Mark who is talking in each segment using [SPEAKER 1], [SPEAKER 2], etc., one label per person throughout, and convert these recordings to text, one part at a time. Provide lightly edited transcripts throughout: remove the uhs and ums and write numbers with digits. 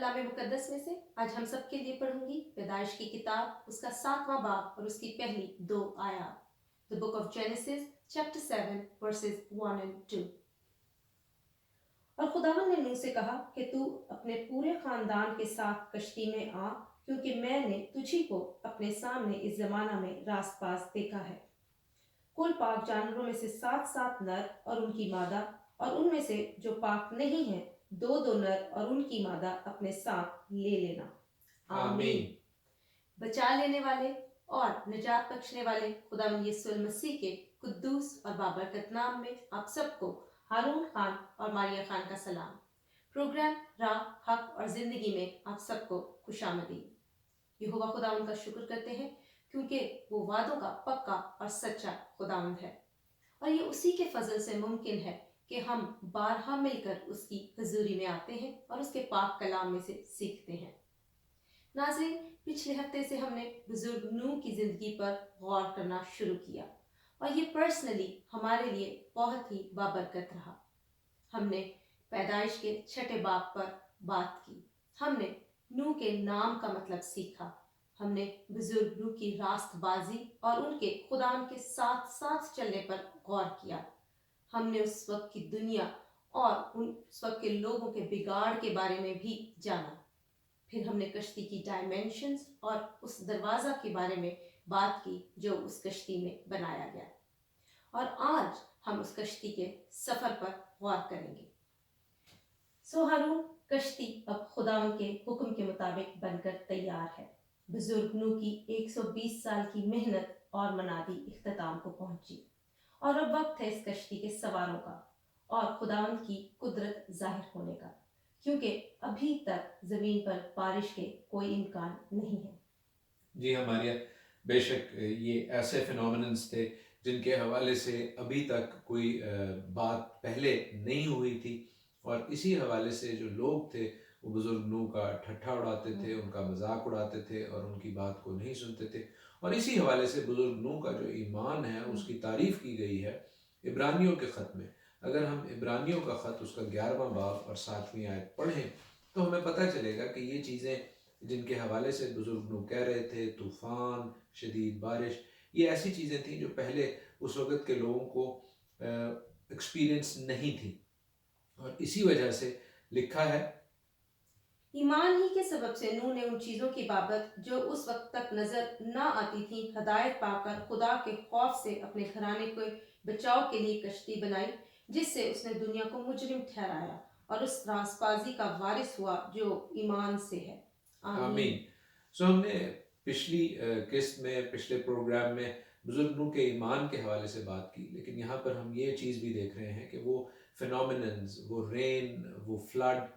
[SPEAKER 1] کلام مقدس میں سے آج ہم سب کے لیے پڑھوں گی پیدائش کی کتاب اس کا 7واں باب اور اس کی پہلی 2 آیات. The book of Genesis chapter 7 verses 1 and 2. اور خداوند نے نوح سے کہا کہ تو اپنے پورے خاندان کے ساتھ کشتی میں آ، کیونکہ میں نے تجھی کو اپنے سامنے اس زمانہ میں راست باز دیکھا ہے. کل پاک جانوروں میں سے 7 نر اور ان کی مادہ، اور ان میں سے جو پاک نہیں ہیں 2 نر اور ان کی مادہ اپنے ساتھ لے لینا. آمین. بچا لینے والے اور نجات بخشنے والے خداوند یسوع المسیح کے قدوس اور بابرکت نام میں آپ سب کو ہارون خان اور ماریہ خان کا سلام. پروگرام راہ، حق اور زندگی میں آپ سب کو خوش آمدید. یہوہ خداوند کا شکر کرتے ہیں کیونکہ وہ وعدوں کا پکا اور سچا خداوند ہے، اور یہ اسی کے فضل سے ممکن ہے کہ ہم بارہا مل کر اس کی حضوری میں آتے ہیں اور اس کے پاک کلام میں سے سیکھتے ہیں. ناظرین، پچھلے ہفتے سے ہم نے بزرگ نوح کی زندگی پر غور کرنا شروع کیا، اور یہ پرسنلی ہمارے لیے بہت ہی بابرکت رہا. ہم نے پیدائش کے 6 باب پر بات کی، ہم نے نوح کے نام کا مطلب سیکھا، ہم نے بزرگ نوح کی راست بازی اور ان کے خداوند کے ساتھ ساتھ چلنے پر غور کیا. ہم نے اس وقت کی دنیا اور اس وقت کے لوگوں کے بگاڑ کے بارے میں بھی جانا. پھر ہم نے کشتی کی ڈائمینشنز اور اس دروازہ کے بارے میں بات کی جو اس کشتی میں بنایا گیا، اور آج ہم اس کشتی کے سفر پر غور کریں گے. ہارون، کشتی اب خداوند کے حکم کے مطابق بن کر تیار ہے. بزرگ نوح کی 120 سال کی محنت اور منادی اختتام کو پہنچی، اور اب وقت ہے اس کشتی کے سواروں کا اور خداوند کی قدرت ظاہر ہونے کا، کیونکہ ابھی تک زمین پر بارش کے کوئی امکان نہیں ہے.
[SPEAKER 2] جی ہمارے بے شک یہ ایسے فینومیننس تھے جن کے حوالے سے ابھی تک کوئی بات پہلے نہیں ہوئی تھی، اور اسی حوالے سے جو لوگ تھے وہ بزرگ نوح کا ٹھٹھا اڑاتے تھے، ان کا مذاق اڑاتے تھے اور ان کی بات کو نہیں سنتے تھے. اور اسی حوالے سے بزرگ نوح کا جو ایمان ہے اس کی تعریف کی گئی ہے عبرانیوں کے خط میں. اگر ہم عبرانیوں کا خط اس کا 11واں باب اور 7ویں آیت پڑھیں تو ہمیں پتہ چلے گا کہ یہ چیزیں جن کے حوالے سے بزرگ نوح کہہ رہے تھے، طوفان، شدید بارش، یہ ایسی چیزیں تھیں جو پہلے اس وقت کے لوگوں کو ایکسپیرینس نہیں تھی. اور اسی وجہ سے لکھا ہے،
[SPEAKER 1] ایمان ہی کے سبب سے نوح نے ان چیزوں کی بابت جو اس وقت تک نظر نہ آتی تھی ہدایت پا کر خدا کے خوف سے اپنے گھرانے کو بچاؤ کے لیے کشتی بنائی، جس سے اس نے دنیا کو مجرم ٹھہرایا اور اس راست بازی کا وارث ہوا جو ایمان سے ہے.
[SPEAKER 2] آمین. ہم نے پچھلی قسط میں، پچھلے پروگرام میں بزرگ نوح کے ایمان کے حوالے سے بات کی، لیکن یہاں پر ہم یہ چیز بھی دیکھ رہے ہیں کہ وہ فینومیننز، وہ رین، وہ فلڈ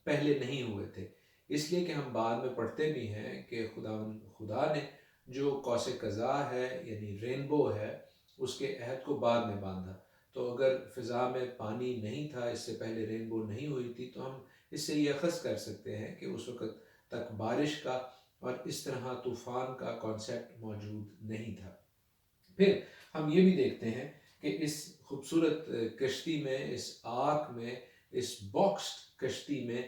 [SPEAKER 2] پہلے نہیں ہوئے تھے. اس لیے کہ ہم بعد میں پڑھتے بھی ہیں کہ خدا نے جو قوس قزح ہے یعنی رینبو ہے اس کے عہد کو بعد میں باندھا. تو اگر فضا میں پانی نہیں تھا، اس سے پہلے رینبو نہیں ہوئی تھی، تو ہم اس سے یہ اخذ کر سکتے ہیں کہ اس وقت تک بارش کا اور اس طرح طوفان کا کانسیپٹ موجود نہیں تھا. پھر ہم یہ بھی دیکھتے ہیں کہ اس خوبصورت کشتی میں، اس آرک میں، اس باکسڈ کشتی میں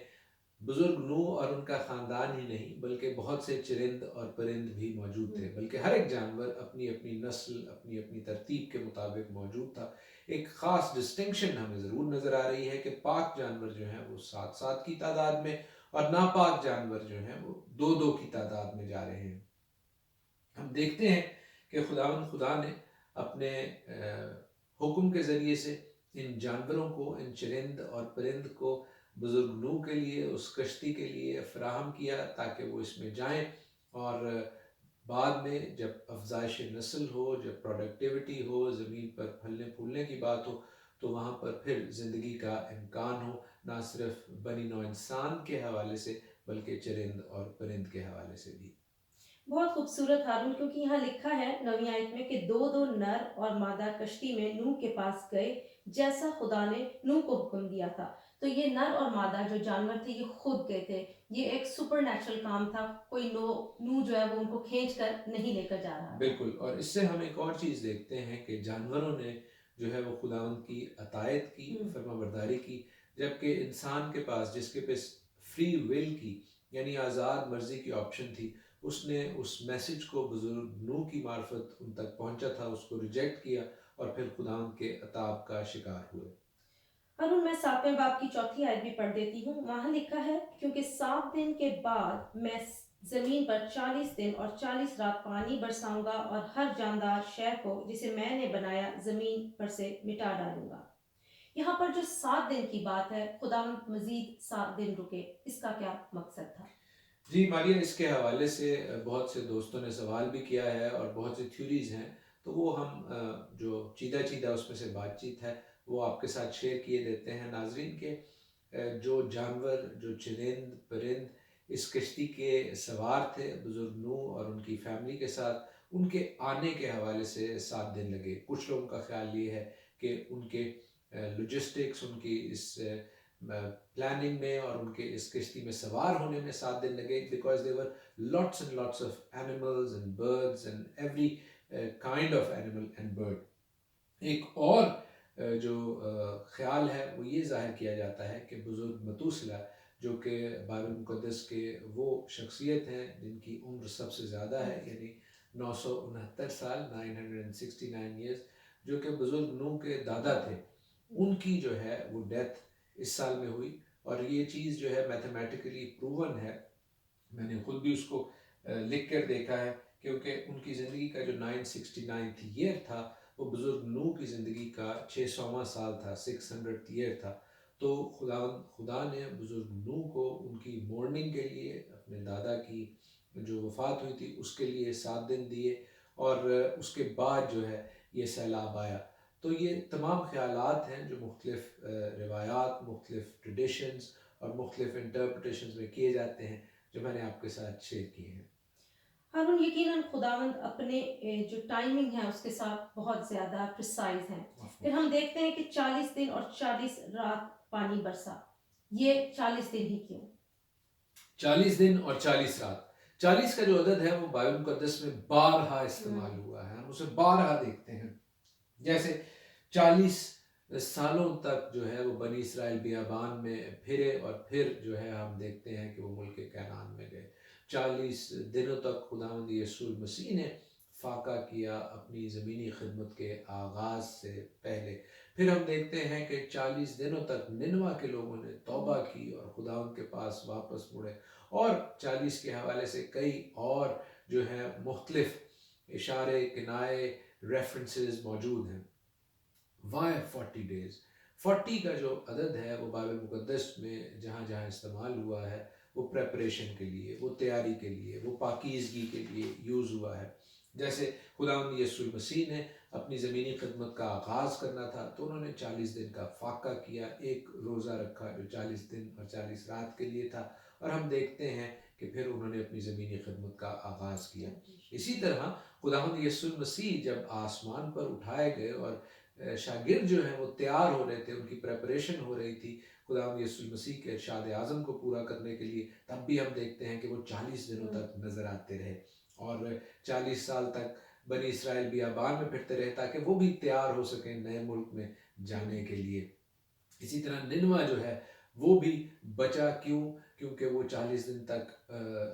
[SPEAKER 2] بزرگ نوح اور ان کا خاندان ہی نہیں بلکہ بہت سے چرند اور پرند بھی موجود تھے، بلکہ ہر ایک جانور اپنی اپنی نسل، اپنی اپنی ترتیب کے مطابق موجود تھا. ایک خاص ڈسٹنکشن ہمیں ضرور نظر آ رہی ہے کہ پاک جانور جو ہیں وہ 7 کی تعداد میں، اور ناپاک جانور جو ہیں وہ 2 کی تعداد میں جا رہے ہیں. ہم دیکھتے ہیں کہ خدا نے اپنے حکم کے ذریعے سے ان جانوروں کو، ان چرند اور پرند کو بزرگ نوح کے لیے، اس کشتی کے لیے فراہم کیا تاکہ وہ اس میں جائیں، اور بعد میں جب افزائش نسل ہو، جب پروڈکٹیوٹی ہو، زمین پر پھلنے پھولنے کی بات ہو، تو وہاں پر پھر زندگی کا امکان ہو، نہ صرف بنی نوع انسان کے حوالے سے بلکہ چرند اور پرند کے حوالے سے بھی.
[SPEAKER 1] بہت خوبصورت ہارون، کیونکہ یہاں لکھا ہے 9ویں آیت میں کہ 2 نر اور مادہ کشتی میں نوح کے پاس گئے جیسا خدا نے نوح کو حکم دیا تھا. تو یہ نر اور مادہ جو جانور تھے یہ خود گئے تھے. یہ ایک سپر نیچرل کام تھا، کوئی نوح جو ہے وہ ان کو کھینچ کر نہیں لے کر جا رہا.
[SPEAKER 2] بالکل. اور اس سے ہم ایک اور چیز دیکھتے ہیں کہ جانوروں نے جو ہے وہ خداوند کی اطاعت کی، فرما برداری کی، جبکہ انسان کے پاس، جس کے پاس فری ول کی یعنی آزاد مرضی کی آپشن تھی، اس نے اس میسج کو بزرگ نوح کی معرفت ان تک پہنچا تھا، اس کو ریجیکٹ کیا اور پھر خداوند کے عطاب کا شکار ہوئے۔
[SPEAKER 1] ہارون میں 7ویں باب کی 4تھی آیت بھی پڑھ دیتی ہوں۔ وہاں لکھا ہے کیونکہ 7 دن کے بعد میں زمین پر 40 دن اور 40 رات پانی برساؤں گا اور ہر جاندار شے کو جسے میں نے بنایا زمین پر سے مٹا ڈالوں گا۔ یہاں پر جو 7 دن کی بات ہے، خداوند مزید 7 دن رکے، اس کا کیا مقصد تھا؟
[SPEAKER 2] جی ماریہ، اس کے حوالے سے بہت سے دوستوں نے سوال بھی کیا ہے اور بہت سی تھیوریز ہیں، تو وہ ہم جو چیدہ چیدہ اس میں سے بات چیت ہے وہ آپ کے ساتھ شیئر کیے دیتے ہیں ناظرین کے۔ جو جانور، جو چرند پرند اس کشتی کے سوار تھے بزرگ نوح اور ان کی فیملی کے ساتھ، ان کے آنے کے حوالے سے 7 دن لگے۔ کچھ لوگوں کا خیال یہ ہے کہ ان کے لوجسٹکس، ان کی اس پلاننگ میں اور ان کے اس کشتی میں سوار ہونے میں 7 دن لگے، because there were lots and lots of animals and birds and every kind of animal and bird۔ ایک اور جو خیال ہے وہ یہ ظاہر کیا جاتا ہے کہ بزرگ متوسلہ جو کہ بائبل مقدس کے وہ شخصیت ہیں جن کی عمر سب سے زیادہ ہے، یعنی 969 سال 969 ایئرس، جو کہ بزرگ نوح کے دادا تھے، ان کی جو ہے وہ ڈیتھ اس سال میں ہوئی۔ اور یہ چیز جو ہے میتھمیٹیکلی پروون ہے، میں نے خود بھی اس کو لکھ کر دیکھا ہے، کیونکہ ان کی زندگی کا جو 969 ایئر تھا وہ بزرگ نوح کی زندگی کا 600واں سال تھا، 600 ایئر تھا۔ تو خدا نے بزرگ نوح کو ان کی مورننگ کے لیے، اپنے دادا کی جو وفات ہوئی تھی اس کے لیے 7 دن دیے، اور اس کے بعد جو ہے یہ سیلاب آیا۔ تو یہ تمام خیالات ہیں جو مختلف روایات، مختلف ٹریڈیشنز اور مختلف انٹرپریٹیشنز میں کیے جاتے ہیں، جو میں نے آپ کے ساتھ شیئر کیے ہیں۔
[SPEAKER 1] ہارون یقیناً خداوند اپنے جو ٹائمنگ ہے اس کے ساتھ بہت زیادہ پریسائز ہیں۔ پھر ہم دیکھتے ہیں کہ 40 دن اور 40 رات پانی برسا، یہ 40 دن ہی کیوں؟
[SPEAKER 2] 40 دن اور 40 رات، 40 کا جو عدد ہے وہ بائبل مقدس میں بارہا استعمال ہوا ہے، ہم اسے بارہا دیکھتے ہیں۔ جیسے 40 سالوں تک جو ہے وہ بنی اسرائیل بیابان میں پھرے، اور پھر جو ہے ہم دیکھتے ہیں کہ وہ ملک کنعان میں گئے۔ 40 دنوں تک خداوند یسوع مسیح نے فاقہ کیا اپنی زمینی خدمت کے آغاز سے پہلے۔ پھر ہم دیکھتے ہیں کہ 40 دنوں تک ننوا کے لوگوں نے توبہ کی اور خداوند کے پاس واپس مڑے، اور 40 کے حوالے سے کئی اور جو ہے مختلف اشارے، کنائے، ریفرنسز موجود ہیں۔ Why 40 days؟ 40 کا جو عدد ہے وہ بائبل مقدس میں جہاں جہاں استعمال ہوا ہے وہ پریپریشن کے لیے، وہ تیاری کے لیے، وہ پاکیزگی کے لیے یوز ہوا ہے۔ جیسے خداوند یسوع مسیح نے اپنی زمینی خدمت کا آغاز کرنا تھا تو انہوں نے 40 دن کا فاقہ کیا، ایک روزہ رکھا جو 40 دن اور 40 رات کے لیے تھا، اور ہم دیکھتے ہیں کہ پھر انہوں نے اپنی زمینی خدمت کا آغاز کیا۔ اسی طرح خداوند یسوع مسیح جب آسمان پر اٹھائے گئے اور شاگرد جو ہیں وہ تیار ہو رہے تھے، ان کی پریپریشن ہو رہی تھی خداوند یسوع مسیح کے ارشاد اعظم کو پورا کرنے کے لیے، تب بھی ہم دیکھتے ہیں کہ وہ 40 دنوں تک نظر آتے رہے، اور 40 سال تک بنی اسرائیل بیابان میں پھرتے رہے تاکہ وہ بھی تیار ہو سکیں نئے ملک میں جانے کے لیے۔ اسی طرح ننوا جو ہے وہ بھی بچا، کیونکہ وہ 40 دن تک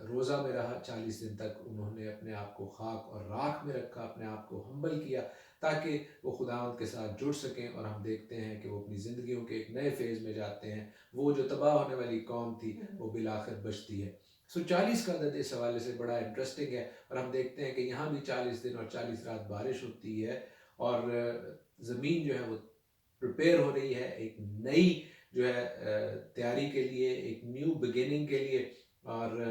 [SPEAKER 2] روزہ میں رہا، 40 دن تک انہوں نے اپنے آپ کو خاک اور راکھ میں رکھا، اپنے آپ کو ہمبل کیا تاکہ وہ خداوند کے ساتھ جڑ سکیں، اور ہم دیکھتے ہیں کہ وہ اپنی زندگیوں کے ایک نئے فیز میں جاتے ہیں۔ وہ جو تباہ ہونے والی قوم تھی وہ بالآخر بچتی ہے۔ 40 کا عدد اس حوالے سے بڑا انٹرسٹنگ ہے، اور ہم دیکھتے ہیں کہ یہاں بھی 40 دن اور 40 رات بارش ہوتی ہے، اور زمین جو ہے وہ پریپیئر ہو رہی ہے ایک نئی جو ہے تیاری کے لیے، ایک نیو بگننگ کے لیے۔ اور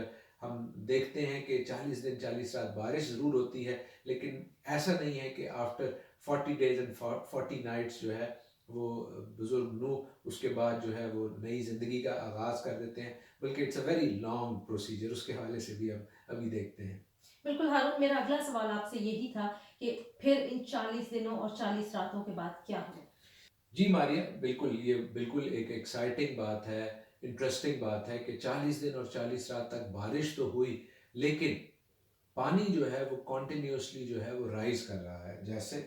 [SPEAKER 2] ہم دیکھتے ہیں کہ 40 دن 40 رات بارش ضرور ہوتی ہے، لیکن ایسا نہیں ہے کہ آفٹر 40 days and 40 nights جو ہے وہ بزرگ نوح اس کے بعد جو ہے وہ نئی زندگی کا آغاز کر دیتے ہیں، بلکہ it's a very long procedure, اس کے حوالے سے بھی ہم ابھی دیکھتے ہیں۔
[SPEAKER 1] بالکل ہارون، میرا اگلا سوال آپ سے یہی تھا کہ پھر ان 40 دنوں اور 40 راتوں کے بعد کیا ہوا؟
[SPEAKER 2] جی ماریہ، بالکل، یہ بالکل ایک ایکسائٹنگ بات ہے، انٹرسٹنگ بات ہے کہ 40 دن اور 40 رات تک بارش تو ہوئی، لیکن پانی جو ہے وہ کنٹینیوسلی جو ہے وہ رائز کر رہا ہے۔ جیسے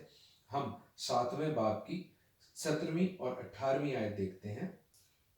[SPEAKER 2] ہم 7ویں باب کی 17ویں اور 18ویں آیت دیکھتے ہیں۔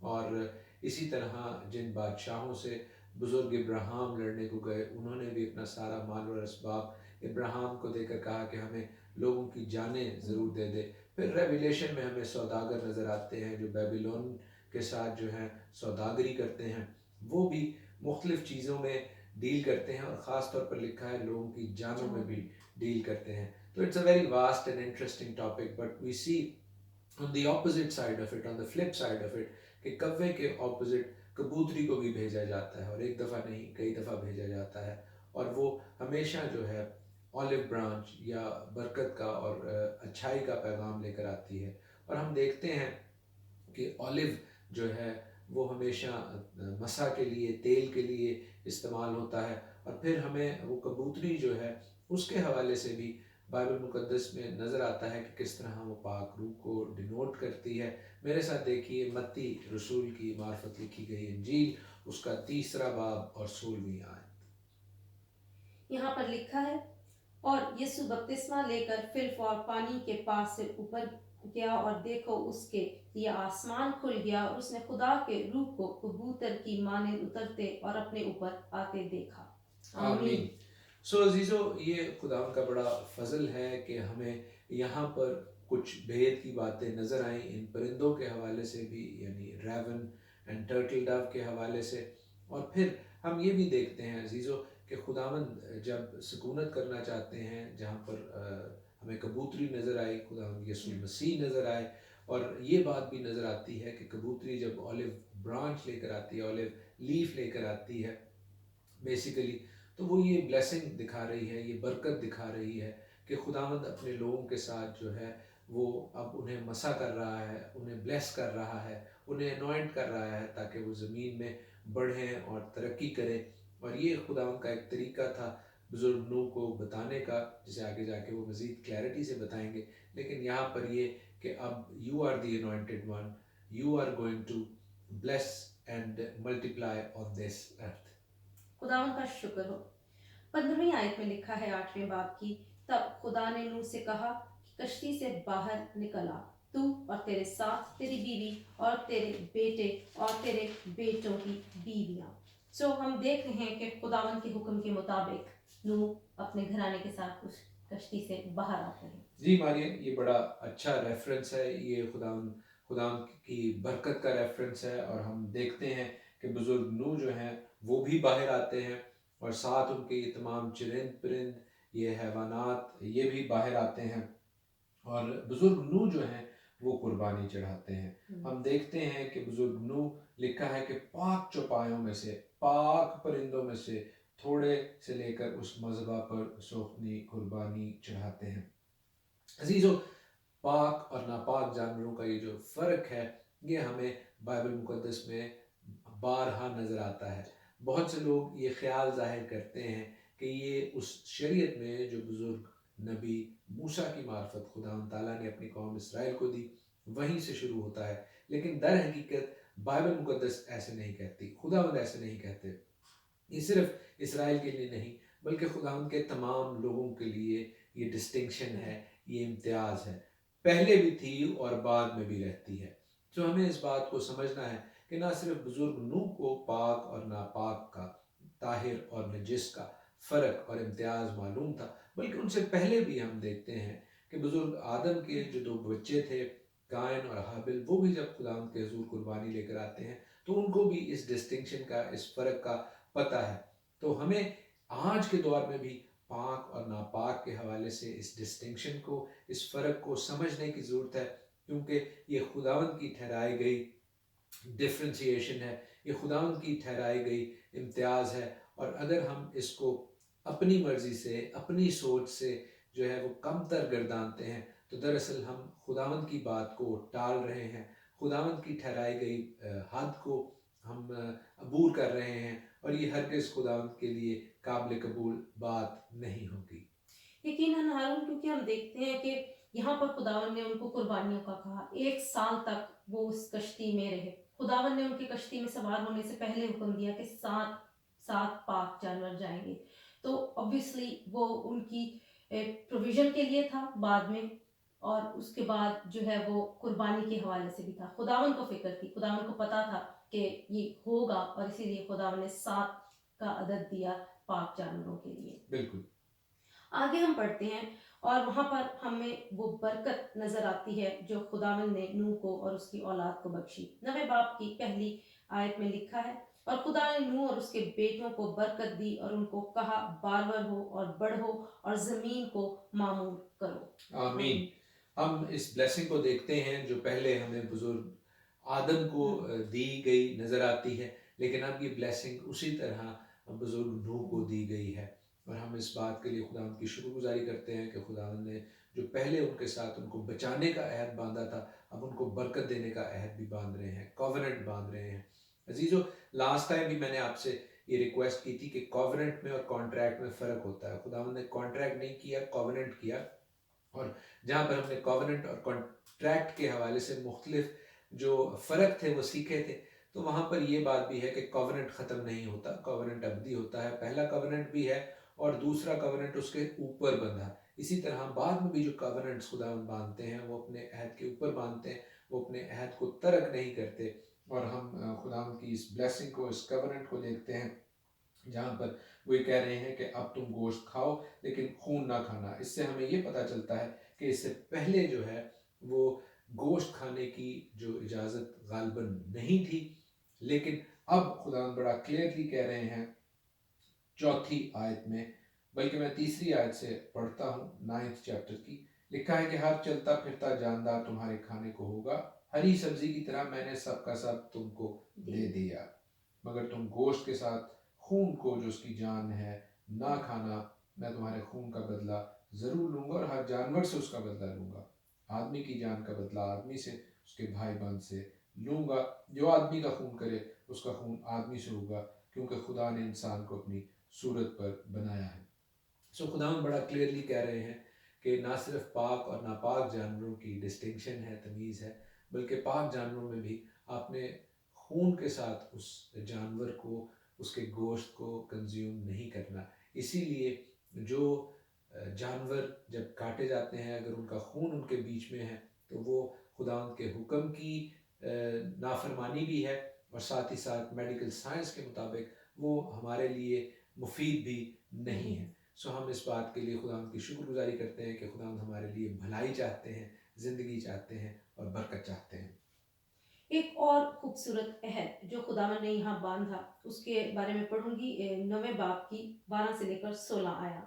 [SPEAKER 2] اور اسی طرح جن بادشاہوں سے بزرگ ابراہیم لڑنے کو گئے انہوں نے بھی اپنا سارا مال اور اسباب ابراہیم کو دے کر کہا کہ ہمیں لوگوں کی جانیں ضرور دے دے۔ پھر ریویلیشن میں ہمیں سوداگر نظر آتے ہیں جو بیبیلون کے ساتھ جو ہے سوداگری کرتے ہیں، وہ بھی مختلف چیزوں میں ڈیل کرتے ہیں، اور خاص طور پر لکھا ہے لوگوں کی جانوں میں بھی ڈیل کرتے ہیں۔ تو it's a very vast and interesting topic, but we see on the opposite side of it, on the flip side of it، کہ کوے کے اپوزٹ کبوتری کو بھی بھیجا جاتا ہے، اور ایک دفعہ نہیں کئی دفعہ بھیجا جاتا ہے، اور وہ ہمیشہ جو ہے اولیو برانچ یا برکت کا اور اچھائی کا پیغام لے کر آتی ہے۔ اور ہم دیکھتے ہیں کہ اولیو جو ہے وہ ہمیشہ مسا کے لیے، تیل کے لیے استعمال ہوتا ہے، اور پھر ہمیں وہ کبوتری جو ہے اس کے حوالے سے بھی بائبل مقدس میں نظر آتا ہے کہ کس طرح وہ پاک روح کو ڈینوٹ کرتی ہے۔ میرے ساتھ دیکھیے متی رسول کی معرفت لکھی گئی انجیل، اس کا 3 باب اور 16 آیت۔
[SPEAKER 1] یہاں پر لکھا ہے، اور یسوع بپتسمہ لے کر فلف اور پانی کے پاس سے اوپر گیا، اور دیکھو اس کے لیے آسمان کھل گیا، اور اس نے خدا کے روح کو کبوتر کی مانند اترتے اور اپنے اوپر آتے دیکھا۔ آمین۔
[SPEAKER 2] سو عزیزو، یہ خدا کا بڑا فضل ہے کہ ہمیں یہاں پر کچھ بھید کی باتیں نظر آئیں ان پرندوں کے حوالے سے بھی، یعنی ریون اینڈ ٹرٹل ڈو کے حوالے سے، اور پھر ہم یہ بھی دیکھتے ہیں عزیزو کہ خداوند جب سکونت کرنا چاہتے ہیں، جہاں پر ہمیں کبوتری نظر آئی، خداوند یسوع مسیح نظر آئے، اور یہ بات بھی نظر آتی ہے کہ کبوتری جب اولیو برانچ لے کر آتی ہے، اولیو لیف لے کر آتی ہے بیسیکلی، تو وہ یہ بلیسنگ دکھا رہی ہے، یہ برکت دکھا رہی ہے کہ خداوند اپنے لوگوں کے ساتھ جو ہے وہ اب انہیں مسا کر رہا ہے، انہیں بلیس کر رہا ہے، انہیں انوائنٹ کر رہا ہے تاکہ وہ زمین میں بڑھیں اور ترقی کریں۔ اور یہ خداوند کا ایک طریقہ تھا بزرگ نوح کو بتانے کا، جسے آگے جا کے وہ مزید کلیئرٹی سے بتائیں گے، لیکن یہاں پر یہ کہ اب you are the anointed one, you are going to bless and multiply on this earth.
[SPEAKER 1] خداوند کا شکر ہو۔ 15ویں آیت میں لکھا ہے 8ویں باب کی، تب خدا نے نوح سے کہا کہ کشتی سے باہر نکل آ، تو اور تیرے ساتھ تیری بیوی اور تیرے بیٹے اور تیرے بیٹوں کی بیویاں۔ سو ہم دیکھ رہے ہیں کہ خداوند کے حکم کے مطابق نوح اپنے گھرانے کے ساتھ اس کشتی سے باہر آتے ہیں۔
[SPEAKER 2] جی مارین، یہ بڑا اچھا ریفرنس ہے، یہ خداوند کی برکت کا ریفرنس ہے، اور ہم دیکھتے ہیں کہ بزرگ نوح جو ہیں وہ بھی باہر آتے ہیں، اور ساتھ ان کے یہ تمام چرند پرند، یہ حیوانات، یہ بھی باہر آتے ہیں، اور بزرگ نوح جو ہیں وہ قربانی چڑھاتے ہیں۔ ہم دیکھتے ہیں کہ بزرگ نوح لکھا ہے کہ پاک چوپایوں میں سے، پاک پرندوں میں سے تھوڑے سے لے کر اس مذبح پر سوخنی قربانی چڑھاتے ہیں۔ عزیزو، پاک اور ناپاک جانوروں کا یہ جو فرق ہے، یہ ہمیں بائبل مقدس میں بارہا نظر آتا ہے۔ بہت سے لوگ یہ خیال ظاہر کرتے ہیں کہ یہ اس شریعت میں جو بزرگ نبی موسیٰ کی معرفت خدا تعالیٰ نے اپنی قوم اسرائیل کو دی، وہیں سے شروع ہوتا ہے، لیکن در حقیقت بائبل مقدس ایسے نہیں کہتی، خداوند ایسے نہیں کہتے۔ یہ صرف اسرائیل کے لیے نہیں بلکہ خداوند کے تمام لوگوں کے لیے یہ ڈسٹنکشن ہے، یہ امتیاز ہے، پہلے بھی تھی اور بعد میں بھی رہتی ہے۔ تو ہمیں اس بات کو سمجھنا ہے کہ نہ صرف بزرگ نوح کو پاک اور ناپاک کا، طاہر اور نجس کا فرق اور امتیاز معلوم تھا، بلکہ ان سے پہلے بھی ہم دیکھتے ہیں کہ بزرگ آدم کے جو 2 بچے تھے، قائن اور حابل، وہ بھی جب خداوند کے حضور قربانی لے کر آتے ہیں تو ان کو بھی اس ڈسٹنکشن کا، اس فرق کا پتہ ہے۔ تو ہمیں آج کے دور میں بھی پاک اور ناپاک کے حوالے سے اس ڈسٹنکشن کو، اس فرق کو سمجھنے کی ضرورت ہے، کیونکہ یہ خداوند کی ٹھہرائی گئی ڈفرینسیشن ہے، یہ خداوند کی ٹھہرائی گئی امتیاز ہے، اور اگر ہم اس کو اپنی مرضی سے، اپنی سوچ سے جو ہے وہ کم تر گردانتے ہیں تو دراصل ہم خداوند کی بات کو ٹال رہے ہیں، خداوند کی ٹھہرائی گئی حد کو ہم عبور کر رہے ہیں، اور یہ ہرگز خداوند کے لیے قابل قبول بات نہیں ہوگی۔
[SPEAKER 1] یقیناً ہارون، کیونکہ ہم دیکھتے ہیں کہ یہاں پر خداوند نے ان کو قربانیوں کا کہا، 1 سال تک وہ اس کشتی میں رہے۔ خداوند نے ان کی کشتی میں سوار ہونے سے پہلے حکم دیا کہ 7 پاک جانور جائیں گے، تو obviously وہ ان کی پروویژن کے لیے تھا، بعد میں اور اس کے بعد جو ہے وہ قربانی کے حوالے سے بھی تھا. خداوند کو فکر تھی, خداوند کو پتا تھا کہ یہ ہوگا, اور اسی لیے خداوند نے 7 کا عدد دیا پاک جانوروں کے لیے.
[SPEAKER 2] بالکل.
[SPEAKER 1] آگے ہم پڑھتے ہیں اور وہاں پر ہمیں وہ برکت نظر آتی ہے جو خداوند نے نوح کو اور اس کی اولاد کو بخشی. 9 باب کی پہلی آیت میں لکھا ہے, اور خدا نے نوح اور اس کے بیٹوں کو برکت دی اور ان کو کہا بارور ہو اور بڑھو اور زمین کو معمور کرو.
[SPEAKER 2] آمین. ہم اس بلیسنگ کو دیکھتے ہیں جو پہلے ہمیں بزرگ آدم کو دی گئی نظر آتی ہے, لیکن اب یہ بلیسنگ اسی طرح بزرگ نوح کو دی گئی ہے. اور ہم اس بات کے لیے خداوند کی شکر گزاری کرتے ہیں کہ خداوند نے جو پہلے ان کے ساتھ ان کو بچانے کا عہد باندھا تھا, اب ان کو برکت دینے کا عہد بھی باندھ رہے ہیں, کووننٹ باندھ رہے ہیں. عزیزو, لاسٹ ٹائم بھی میں نے آپ سے یہ ریکویسٹ کی تھی کہ کووننٹ میں اور کانٹریکٹ میں فرق ہوتا ہے. خداوند نے کانٹریکٹ نہیں کیا, کووننٹ کیا. اور جہاں پر ہم نے کووننٹ اور کانٹریکٹ کے حوالے سے مختلف جو فرق تھے وہ سیکھے تھے, تو وہاں پر یہ بات بھی ہے کہ کووننٹ ختم نہیں ہوتا, کووننٹ ابدی ہوتا ہے. پہلا کووننٹ بھی ہے اور دوسرا کووننٹ اس کے اوپر بندھا. اسی طرح بعد میں بھی جو کووننٹس خداوند باندھتے ہیں وہ اپنے عہد کے اوپر باندھتے ہیں, وہ اپنے عہد کو ترک نہیں کرتے. اور ہم خداوند کی اس بلیسنگ کو, اس کووننٹ کو دیکھتے ہیں جہاں پر وہ یہ کہہ رہے ہیں کہ اب تم گوشت کھاؤ لیکن خون نہ کھانا. اس سے ہمیں یہ پتہ چلتا ہے کہ اس سے پہلے جو ہے وہ گوشت کھانے کی جو اجازت غالباً نہیں تھی, لیکن اب خداوند بڑا کلیئرلی کہہ رہے ہیں 4 آیت میں, بلکہ میں 3 آیت سے پڑھتا ہوں 9 چیپٹر کی. لکھا ہے کہ ہر چلتا پھرتا جاندار تمہارے کھانے کو ہوگا, ہری سبزی کی طرح میں نے سب کا سب تم کو دے دیا, مگر تم گوشت کے ساتھ خون کو جو اس کی جان ہے نہ کھانا. میں تمہارے خون کا بدلہ ضرور لوں گا اور ہر جانور سے اس کا بدلہ لوں گا. آدمی کی جان کا بدلہ آدمی سے, اس کے بھائی بہن سے لوں گا. جو آدمی کا خون کرے اس کا خون آدمی سے ہوگا, کیونکہ خدا نے انسان کو اپنی صورت پر بنایا ہے. سو خداوند بڑا کلیئرلی کہہ رہے ہیں کہ نہ صرف پاک اور ناپاک جانوروں کی ڈسٹنکشن ہے, تمیز ہے, بلکہ پاک جانوروں میں بھی آپ نے خون کے ساتھ اس جانور کو, اس کے گوشت کو کنزیوم نہیں کرنا. اسی لیے جو جانور جب کاٹے جاتے ہیں اگر ان کا خون ان کے بیچ میں ہے تو وہ خداوند کے حکم کی نافرمانی بھی ہے, اور ساتھ ہی ساتھ میڈیکل سائنس کے مطابق وہ ہمارے لیے مفید بھی نہیں ہے. سو ہم اس بات کے لیے خداوند کی شکر گزاری کرتے ہیں کہ خداوند ہمارے لیے بھلائی چاہتے ہیں, زندگی چاہتے ہیں اور برکت چاہتے ہیں.
[SPEAKER 1] ایک اور خوبصورت عہد جو خداوند نے یہاں باندھا اس کے بارے میں پڑھوں گی 9 باب کی 12 سے لے کر 16 آیا.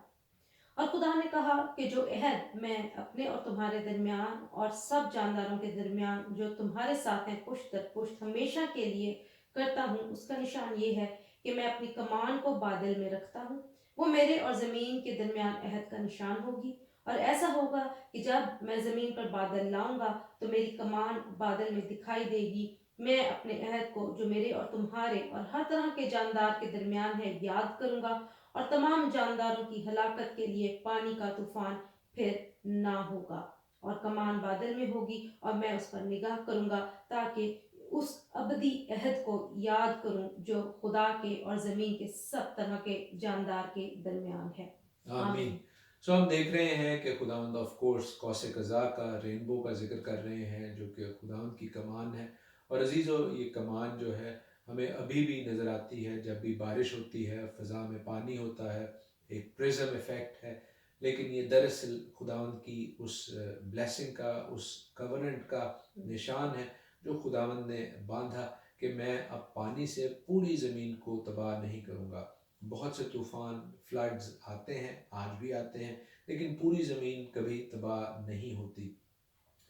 [SPEAKER 1] اور خدا نے کہا کہ جو عہد میں اپنے اور تمہارے درمیان اور سب جانداروں کے درمیان جو تمہارے ساتھ ہیں پشت در پشت ہمیشہ کے لیے کرتا ہوں, اس کا نشان یہ ہے کہ میں اپنی کمان کو بادل میں رکھتا ہوں. وہ میرے اور زمین کے درمیان عہد کا نشان ہوگی, اور ایسا ہوگا کہ جب میں زمین پر بادل لاؤں گا تو میری کمان بادل میں دکھائی دے گی. میں اپنے عہد کو جو میرے اور تمہارے اور ہر طرح کے جاندار کے درمیان ہے یاد کروں گا, اور تمام جانداروں کی ہلاکت کے لیے پانی کا طوفان پھر نہ ہوگا. اور کمان بادل میں ہوگی اور میں اس پر نگاہ کروں گا تاکہ اس ابدی عہد کو یاد کروں جو خدا کے اور زمین کے سب طرح کے جاندار کے درمیان ہے.
[SPEAKER 2] آمین. سو ہم دیکھ رہے ہیں کہ خداوند آف کورس قوس قزح کا, رینبو کا ذکر کر رہے ہیں جو کہ خداوند کی کمان ہے. اور عزیزو, یہ کمان جو ہے ہمیں ابھی بھی نظر آتی ہے جب بھی بارش ہوتی ہے, فضا میں پانی ہوتا ہے, ایک پریزم ایفیکٹ ہے, لیکن یہ دراصل خداوند کی اس بلیسنگ کا, اس کووننٹ کا نشان ہے جو خداوند نے باندھا کہ میں اب پانی سے پوری زمین کو تباہ نہیں کروں گا. بہت سے طوفان, فلڈز آتے ہیں, آج بھی آتے ہیں, لیکن پوری زمین کبھی تباہ نہیں ہوتی.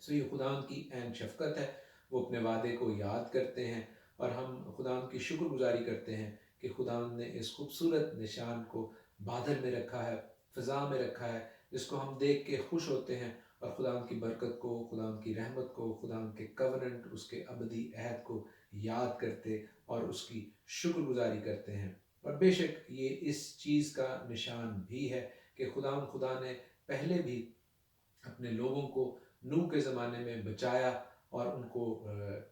[SPEAKER 2] سو یہ خداوند کی عین شفقت ہے, وہ اپنے وعدے کو یاد کرتے ہیں, اور ہم خداوند کی شکر گزاری کرتے ہیں کہ خداوند نے اس خوبصورت نشان کو بادل میں رکھا ہے, فضا میں رکھا ہے, جس کو ہم دیکھ کے خوش ہوتے ہیں, اور خداوند کی برکت کو, خداوند کی رحمت کو, خداوند کے کووننٹ, اس کے ابدی عہد کو یاد کرتے اور اس کی شکر گزاری کرتے ہیں. اور بے شک یہ اس چیز کا نشان بھی ہے کہ خدا نے پہلے بھی اپنے لوگوں کو نوح کے زمانے میں بچایا اور ان کو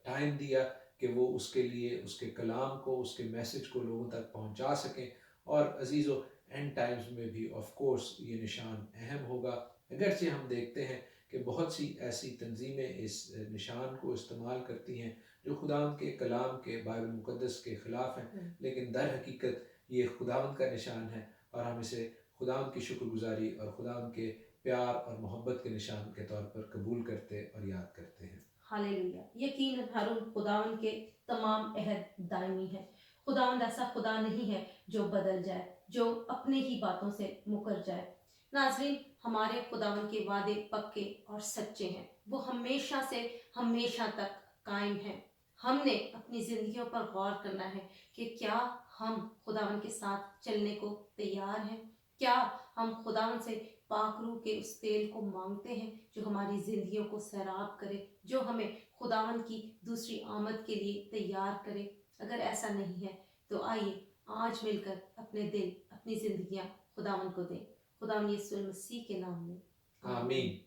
[SPEAKER 2] ٹائم دیا کہ وہ اس کے لیے اس کے کلام کو, اس کے میسج کو لوگوں تک پہنچا سکیں. اور عزیزو, اینڈ ٹائمز میں بھی آف کورس یہ نشان اہم ہوگا, اگرچہ ہم دیکھتے ہیں کہ بہت سی ایسی تنظیمیں اس نشان کو استعمال کرتی ہیں جو خداوند کے کلام کے بائبل مقدس کے خلاف ہیں، لیکن در حقیقت یہ خداوند کا نشان ہے، اور ہم اسے خداوند کی شکر گزاری اور خداوند کے پیار اور محبت کے نشان کے طور پر قبول کرتے اور یاد کرتے ہیں۔
[SPEAKER 1] ہاللیلویا، یقیناً ہارون خداوند کے تمام عہد دائمی ہیں۔ خداوند ایسا خدا نہیں ہے جو بدل جائے، جو اپنے ہی باتوں سے مکر جائے۔ ناظرین، ہمارے خداوند کے وعدے پکے اور سچے ہیں، وہ ہمیشہ سے ہمیشہ تک قائم ہیں۔ ہم نے اپنی زندگیوں پر غور کرنا ہے کہ کیا ہم خداوند کے ساتھ چلنے کو تیار ہیں؟ کیا ہم خداوند سے پاک روح کے اس تیل کو مانگتے ہیں جو ہماری زندگیوں کو سیراب کرے، جو ہمیں خداوند کی دوسری آمد کے لیے تیار کرے؟ اگر ایسا نہیں ہے تو آئیے آج مل کر اپنے دل، اپنی زندگیاں خداوند کو دیں۔ خداوند یسوع مسیح کے نام میں
[SPEAKER 2] آمین۔